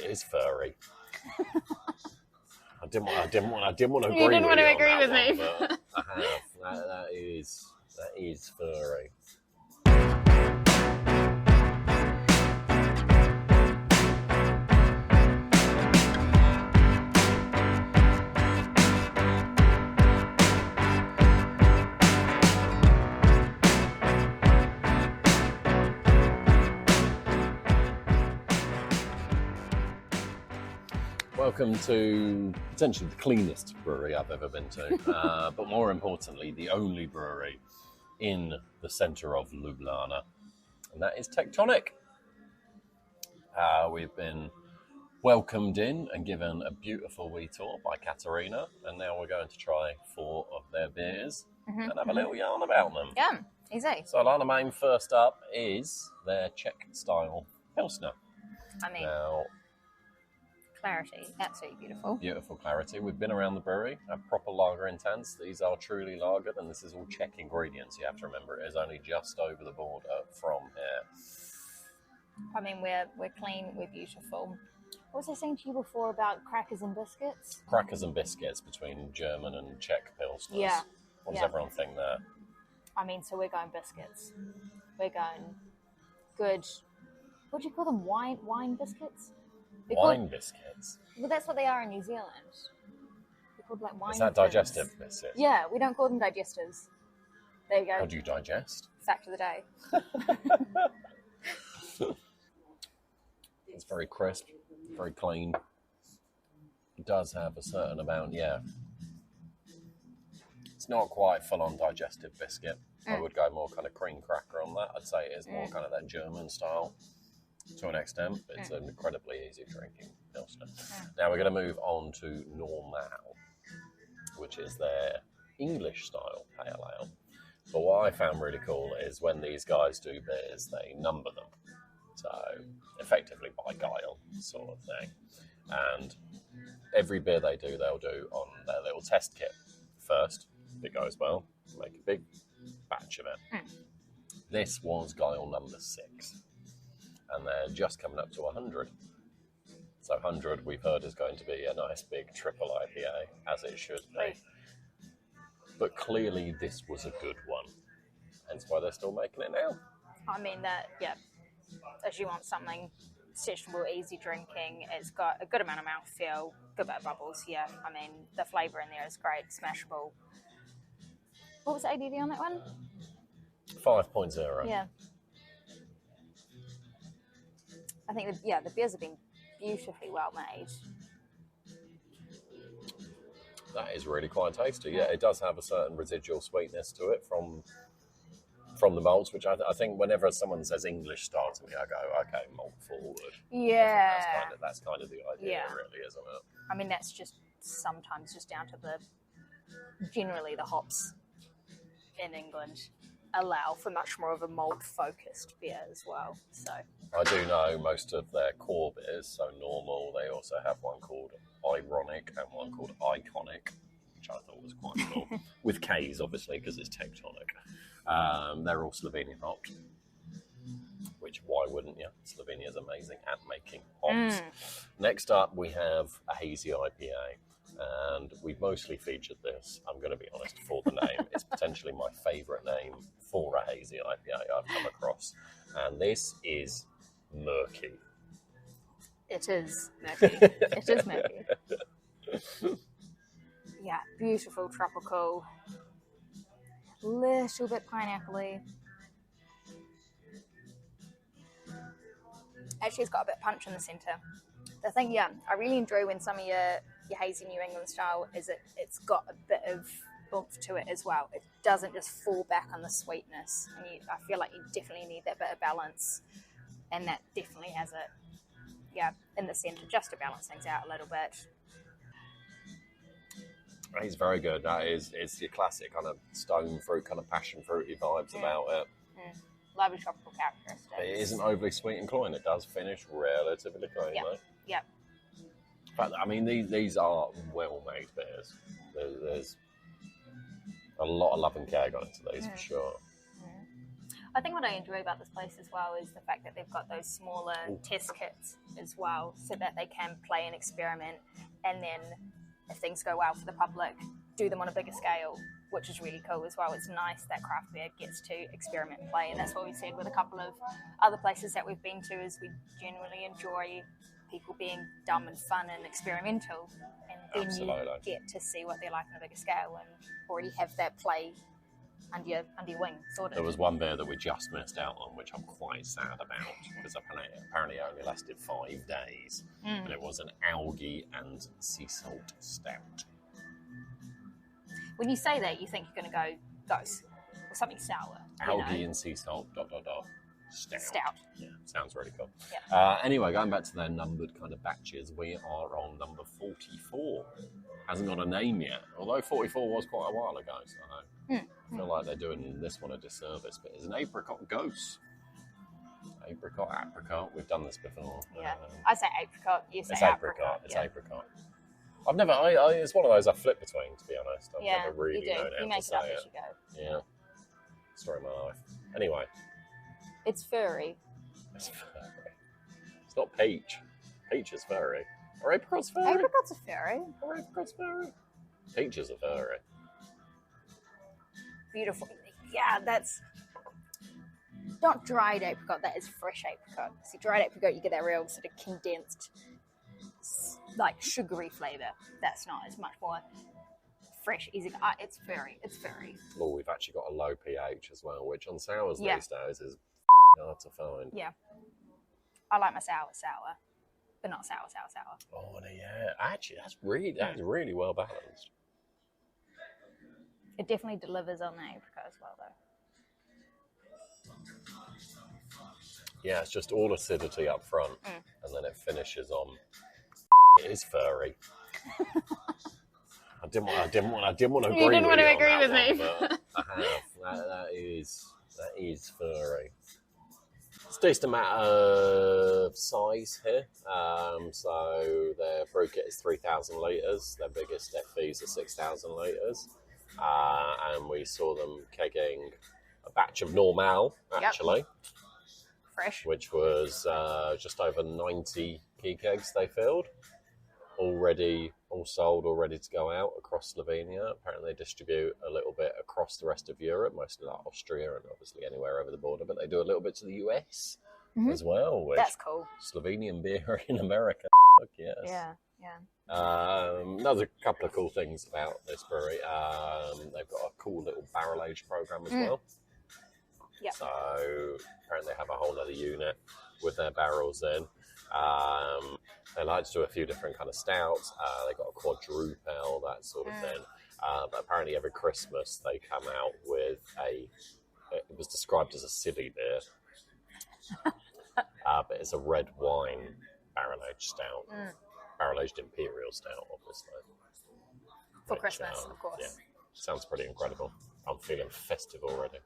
It is furry. I didn't want to agree. You didn't want to agree with me. me. But I have. That is furry. Welcome to potentially the cleanest brewery I've ever been to, but more importantly, the only brewery in the centre of Ljubljana, and that is Tektonik. We've been welcomed in and given a beautiful wee tour by Katarina, and now we're going to try 4 of their beers and have a little yarn about them. Yeah, easy. So Lana Main, first up is their Czech-style Pilsner. I mean... Now, clarity, absolutely beautiful. Beautiful clarity. We've been around the brewery, a proper lager intense. These are truly lagered, and this is all Czech ingredients. You have to remember it is only just over the border from here. I mean, we're clean, we're beautiful. What was I saying to you before about crackers and biscuits? Crackers and biscuits between German and Czech Pilsners. Yeah. What does everyone think there? I mean, so we're going biscuits. We're going good. What do you call them? Wine biscuits? Wine biscuits? Well, that's what they are in New Zealand. They're called like wine. Is that thins. digestive biscuits? Yeah, we don't call them digestives. There you go. How do you digest? Fact of the day. It's very crisp, very clean. It does have a certain amount, yeah. It's not quite full-on digestive biscuit. I would go more kind of cream cracker on that. I'd say it is more kind of that German style. To an extent, but it's an incredibly easy drinking Pilsner. Now we're going to move on to Normal, which is their English style pale ale. But what I found really cool is when these guys do beers, they number them. So effectively by guile sort of thing. And every beer they do, they'll do on their little test kit first. If it goes well, make a big batch of it. This was guile number 6. And they're just coming up to 100. So 100, we've heard, is going to be a nice big triple IPA, as it should be. But clearly this was a good one. Hence why they're still making it now. I mean, that, yeah, as you want something sessionable, easy drinking, it's got a good amount of mouthfeel, good bit of bubbles, yeah. I mean, the flavour in there is great, smashable. What was the ABV on that one? 5.0. Yeah. I think, the beers have been beautifully well made. That is really quite tasty. Yeah, it does have a certain residual sweetness to it from the malts, which I think whenever someone says English style to me, I go, okay, malt forward. Yeah. That's kind of the idea, really, isn't it? I mean, that's just sometimes just down to generally the hops in England allow for much more of a malt-focused beer as well. So I do know most of their core beers, so Normal, they also have one called Ironic and one called Iconic, which I thought was quite cool. With K's, obviously, because it's Tektonik. They're all Slovenian hopped, which why wouldn't you? Slovenia is amazing at making hops. Next up, we have a hazy IPA. And we've mostly featured this, I'm going to be honest, for the name. It's potentially my favourite name for a hazy IPA I've come across. And this is Murky. it is murky. It is murky. Yeah, beautiful tropical. Little bit pineapple-y. Actually, it's got a bit of punch in the centre. The thing, I really enjoy when some of your hazy New England style is it's got a bit of oomph to it as well. It doesn't just fall back on the sweetness. And I feel like you definitely need that bit of balance. And that definitely has it, in the centre, just to balance things out a little bit. He's very good. It's your classic kind of stone fruit, kind of passion fruity vibes about it. Lovely tropical characteristics. It isn't overly sweet and cloying. It does finish relatively clean, though. Yep. In fact, I mean, these are well-made beers. There's a lot of love and care gone into these, for sure. I think what I enjoy about this place as well is the fact that they've got those smaller test kits as well, so that they can play and experiment, and then if things go well for the public, do them on a bigger scale, which is really cool as well. It's nice that craft beer gets to experiment and play, and that's what we said with a couple of other places that we've been to, is we generally enjoy people being dumb and fun and experimental, and then Absolutely. you get to see what they're like on a bigger scale and already have that play under your wing, sort of. There was one beer that we just missed out on, which I'm quite sad about, because apparently it only lasted 5 days, and it was an algae and sea salt stout. When you say that, you think you're going to go ghost or something sour. Algae and sea salt, ... Stout. Yeah, sounds really cool. Yeah. Anyway, going back to their numbered kind of batches, we are on number 44. Hasn't got a name yet, although 44 was quite a while ago, so I feel like they're doing this one a disservice, but it's an apricot ghost. Apricot. We've done this before. Yeah, I say apricot, you say it's apricot. It's apricot. I've never, it's one of those I flip between, to be honest. I've never really you do. known how You make to it up say as you go. Yeah. Story of my life. Anyway. It's furry. It's furry. It's not peach. Peach is furry. Are apricots furry? Apricots are furry. Are apricots furry? Peaches are furry. Beautiful. Yeah, that's not dried apricot, that is fresh apricot. See, dried apricot, you get that real sort of condensed, like sugary flavour. That's not. It's much more fresh, easy. It's furry. It's furry. Oh, we've actually got a low pH as well, which on sours these days is hard to find. Yeah. I like my sour, but not sour. Oh, yeah. Actually, that's really well balanced. It definitely delivers on the apricot as well, though. Yeah, it's just all acidity up front, and then it finishes on. It is furry. I didn't want to agree. You didn't want to agree on with that me. One, but I have. That is furry. It's a decent amount of size here. So their brew kit is 3,000 litres. Their biggest FVs are 6,000 litres. And we saw them kegging a batch of Normal, actually. Yep. Fresh. Which was just over 90 key kegs they filled. Already all sold, all ready to go out across Slovenia. Apparently they distribute a little bit across the rest of Europe, mostly like Austria and obviously anywhere over the border, but they do a little bit to the US as well. Which that's cool. Slovenian beer in America. Fuck yes. Yeah. There's a couple of cool things about this brewery. They've got a cool little barrel age program as well. Yep. So apparently they have a whole other unit with their barrels in. They like to do a few different kind of stouts. They got a quadruple, that sort of thing. But apparently every Christmas they come out with it was described as a silly beer. But it's a red wine barrel-aged stout. Barrel-aged imperial stout, obviously. For Christmas, of course. Yeah, sounds pretty incredible. I'm feeling festive already.